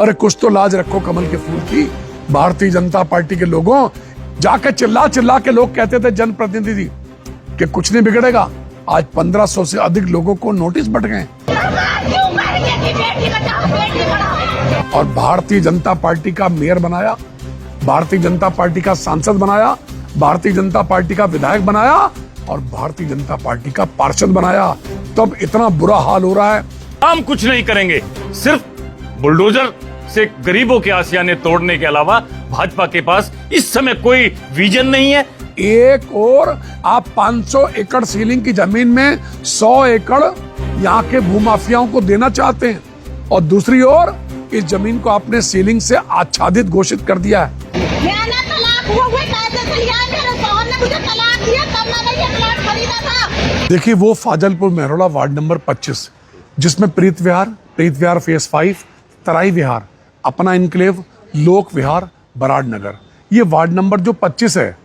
अरे कुछ तो लाज रखो कमल के फूल की। भारतीय जनता पार्टी के लोगों, जाके चिल्ला चिल्ला के लोग कहते थे जनप्रतिनिधि कि कुछ नहीं बिगड़ेगा। आज 1500 से अधिक लोगों को नोटिस बट गए और भारतीय जनता पार्टी का मेयर बनाया, भारतीय जनता पार्टी का सांसद बनाया, भारतीय जनता पार्टी का विधायक बनाया और भारतीय जनता पार्टी का पार्षद बनाया। तब इतना बुरा हाल हो रहा है। हम कुछ नहीं करेंगे, सिर्फ बुलडोजर से गरीबों के आसियाने तोड़ने के अलावा भाजपा के पास इस समय कोई विजन नहीं है। एक और आप 500 एकड़ सीलिंग की जमीन में 100 एकड़ यहाँ के भूमाफियाओं को देना चाहते हैं और दूसरी ओर इस जमीन को आपने सीलिंग से आच्छादित घोषित कर दिया है। देखिए वो फाजलपुर मेहरोला वार्ड नंबर 25 जिसमें प्रीत विहार फेस 5, तराई विहार, अपना इनक्लेव, लोक विहार, बराड़ नगर, ये वार्ड नंबर जो 25 है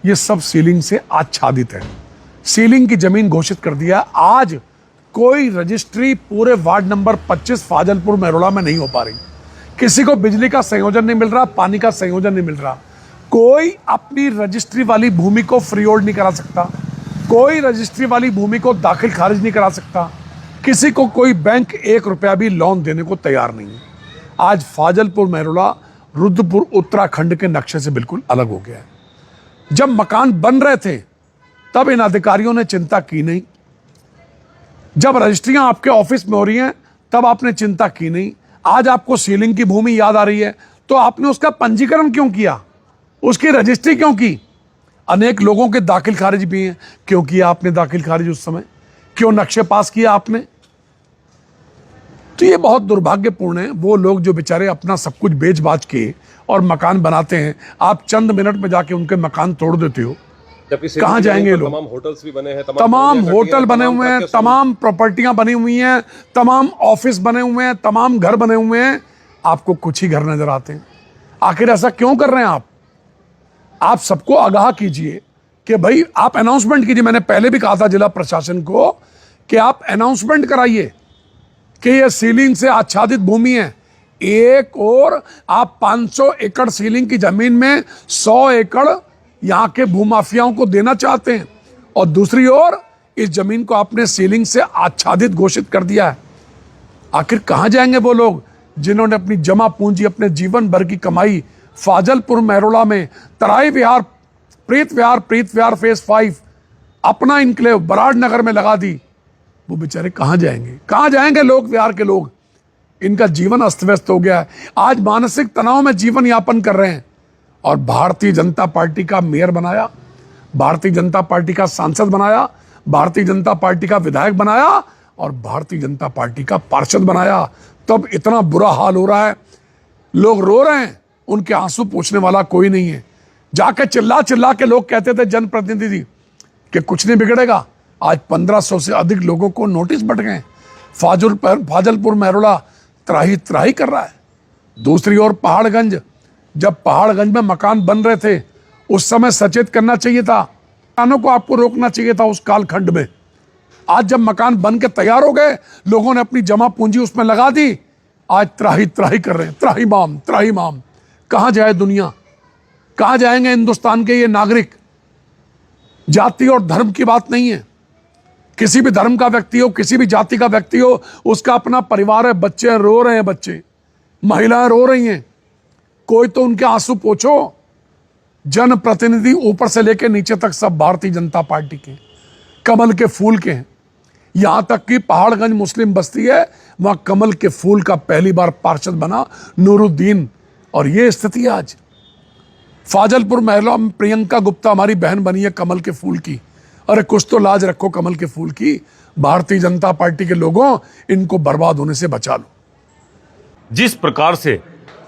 ये सब सीलिंग से आच्छादित है। सीलिंग की जमीन घोषित कर दिया। आज कोई रजिस्ट्री पूरे वार्ड नंबर 25 फाजलपुर मेहरोला में नहीं हो पा रही। किसी को बिजली का संयोजन नहीं मिल रहा, पानी का संयोजन नहीं मिल रहा। कोई अपनी रजिस्ट्री वाली भूमि को फ्री होल्ड नहीं करा सकता, कोई रजिस्ट्री वाली भूमि को दाखिल खारिज नहीं करा सकता, किसी को कोई बैंक 1 रुपया भी लोन देने को तैयार नहीं है। आज फाजलपुर मेहरोला रुद्रपुर उत्तराखंड के नक्शे से बिल्कुल अलग हो गया है। जब मकान बन रहे थे तब इन अधिकारियों ने चिंता की नहीं, जब रजिस्ट्रियां आपके ऑफिस में हो रही हैं तब आपने चिंता की नहीं। आज आपको सीलिंग की भूमि याद आ रही है तो आपने उसका पंजीकरण क्यों किया, उसकी रजिस्ट्री क्यों की? अनेक लोगों के दाखिल खारिज भी हैं, क्यों किया आपने दाखिल खारिज उस समय? क्यों नक्शे पास किया आपने? तो ये बहुत दुर्भाग्यपूर्ण है। वो लोग जो बेचारे अपना सब कुछ बेच बाच के और मकान बनाते हैं, आप चंद मिनट में जाके उनके मकान तोड़ देते हो। कहाँ जाएंगे लोग? तमाम होटल्स भी बने हैं, तमाम होटल बने हुए हैं, तमाम प्रॉपर्टियां बनी हुई हैं, तमाम ऑफिस बने हुए हैं, तमाम घर बने हुए हैं। आपको कुछ ही घर नजर आते हैं। आखिर ऐसा क्यों कर रहे हैं आप सबको आगाह कीजिए कि भाई आप अनाउंसमेंट कीजिए। मैंने पहले भी कहा था जिला प्रशासन को कि आप अनाउंसमेंट कराइए कि ये सीलिंग से आच्छादित भूमि है। एक और आप 500 एकड़ सीलिंग की जमीन में 100 एकड़ यहाँ के भूमाफियाओं को देना चाहते हैं और दूसरी ओर इस जमीन को आपने सीलिंग से आच्छादित घोषित कर दिया है। आखिर कहाँ जाएंगे वो लोग जिन्होंने अपनी जमा पूंजी, अपने जीवन भर की कमाई फाजलपुर मेहरोला में, तराई विहार, प्रीत विहार फेस 5, अपना इनक्लेव, बराड़ नगर में लगा दी? वो बेचारे कहाँ जाएंगे? कहाँ जाएंगे लोक विहार के लोग? इनका जीवन अस्त व्यस्त हो गया है। आज मानसिक तनाव में जीवन यापन कर रहे हैं और भारतीय जनता पार्टी का मेयर बनाया, भारतीय जनता पार्टी का सांसद बनाया, भारतीय जनता पार्टी का विधायक बनाया और भारतीय जनता पार्टी का पार्षद बनाया। तब इतना बुरा हाल हो रहा है, लोग रो रहे हैं, उनके आंसू पोंछने वाला कोई नहीं है। जाके चिल्ला चिल्ला के लोग कहते थे जनप्रतिनिधि कि कुछ नहीं बिगड़ेगा। आज 1500 से अधिक लोगों को नोटिस बट गए। फाजलपुर मेहरोला त्राही त्राही कर रहा है। दूसरी ओर पहाड़गंज, जब पहाड़गंज में मकान बन रहे थे उस समय सचेत करना चाहिए था, मकानों को आपको रोकना चाहिए था उस कालखंड में। आज जब मकान बन के तैयार हो गए, लोगों ने अपनी जमा पूंजी उसमें लगा दी, आज त्राही त्राही कर रहे हैं। त्राही माम। कहाँ जाए दुनिया? कहाँ जाएंगे हिंदुस्तान के ये नागरिक? जाति और धर्म की बात नहीं है। किसी भी धर्म का व्यक्ति हो, किसी भी जाति का व्यक्ति हो, उसका अपना परिवार है, बच्चे रो रहे हैं, बच्चे, महिलाएं रो रही हैं। कोई तो उनके आंसू पोंछो। जनप्रतिनिधि ऊपर से लेकर नीचे तक सब भारतीय जनता पार्टी के, कमल के फूल के हैं। यहां तक कि पहाड़गंज मुस्लिम बस्ती है, वहां कमल के फूल का पहली बार पार्षद बना नूरुद्दीन। और ये स्थिति आज फाजलपुर मेहरोला में प्रियंका गुप्ता हमारी बहन बनी है कमल के फूल की। अरे कुछ तो लाज रखो कमल के फूल की। भारतीय जनता पार्टी के लोगों, इनको बर्बाद होने से बचा लो। जिस प्रकार से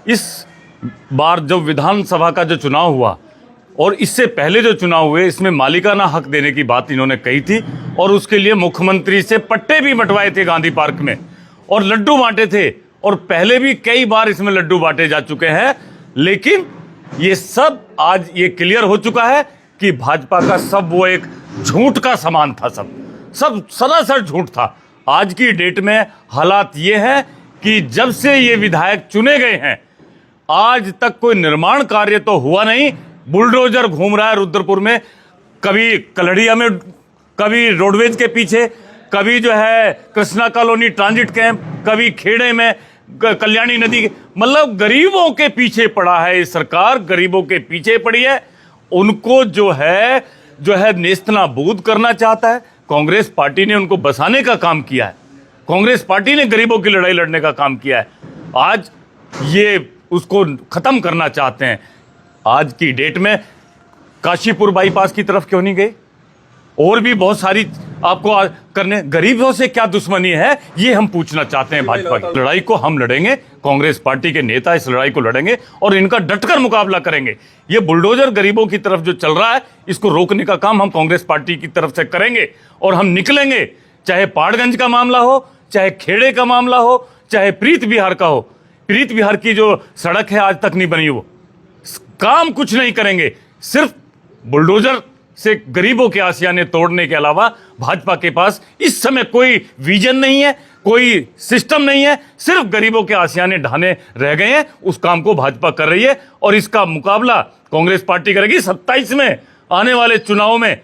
इस बार जो विधानसभा का जो चुनाव हुआ और इससे पहले जो चुनाव हुए, इसमें मालिकाना हक देने की बात इन्होंने कही थी और उसके लिए मुख्यमंत्री से पट्टे भी बंटवाए थे गांधी पार्क में और लड्डू बांटे थे। और पहले भी कई बार इसमें लड्डू बांटे जा चुके हैं, लेकिन ये सब आज ये क्लियर हो चुका है कि भाजपा का सब वो एक झूठ का सामान था, सब सरासर झूठ था। आज की डेट में हालात ये है कि जब से ये विधायक चुने गए हैं आज तक कोई निर्माण कार्य तो हुआ नहीं। बुलडोजर घूम रहा है रुद्रपुर में, कभी कलड़िया में, कभी रोडवेज के पीछे, कभी जो है कृष्णा कॉलोनी ट्रांजिट कैंप, कभी खेड़े में कल्याणी नदी के, मतलब गरीबों के पीछे पड़ा है ये सरकार, गरीबों के पीछे पड़ी है। उनको जो है नेस्तनाबूद करना चाहता है। कांग्रेस पार्टी ने उनको बसाने का काम किया है, कांग्रेस पार्टी ने गरीबों की लड़ाई लड़ने का काम किया है। आज ये उसको खत्म करना चाहते हैं। आज की डेट में काशीपुर बाईपास की तरफ क्यों नहीं गए? और भी बहुत सारी आपको करने, गरीबों से क्या दुश्मनी है ये हम पूछना चाहते हैं। भाजपा की लड़ाई को हम लड़ेंगे, कांग्रेस पार्टी के नेता इस लड़ाई को लड़ेंगे और इनका डटकर मुकाबला करेंगे। ये बुलडोजर गरीबों की तरफ जो चल रहा है इसको रोकने का काम हम कांग्रेस पार्टी की तरफ से करेंगे और हम निकलेंगे, चाहे पहाड़गंज का मामला हो, चाहे खेड़े का मामला हो, चाहे प्रीत विहार का हो। प्रीत विहार की जो सड़क है आज तक नहीं बनी, वो काम कुछ नहीं करेंगे। सिर्फ बुलडोजर से गरीबों के आसियाने तोड़ने के अलावा भाजपा के पास इस समय कोई विजन नहीं है, कोई सिस्टम नहीं है। सिर्फ गरीबों के आसियाने ढाने रह गए हैं। उस काम को भाजपा कर रही है और इसका मुकाबला कांग्रेस पार्टी करेगी। 27 में आने वाले चुनाव में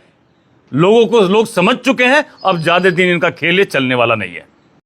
लोग समझ चुके हैं, अब ज्यादा दिन इनका खेल चलने वाला नहीं है।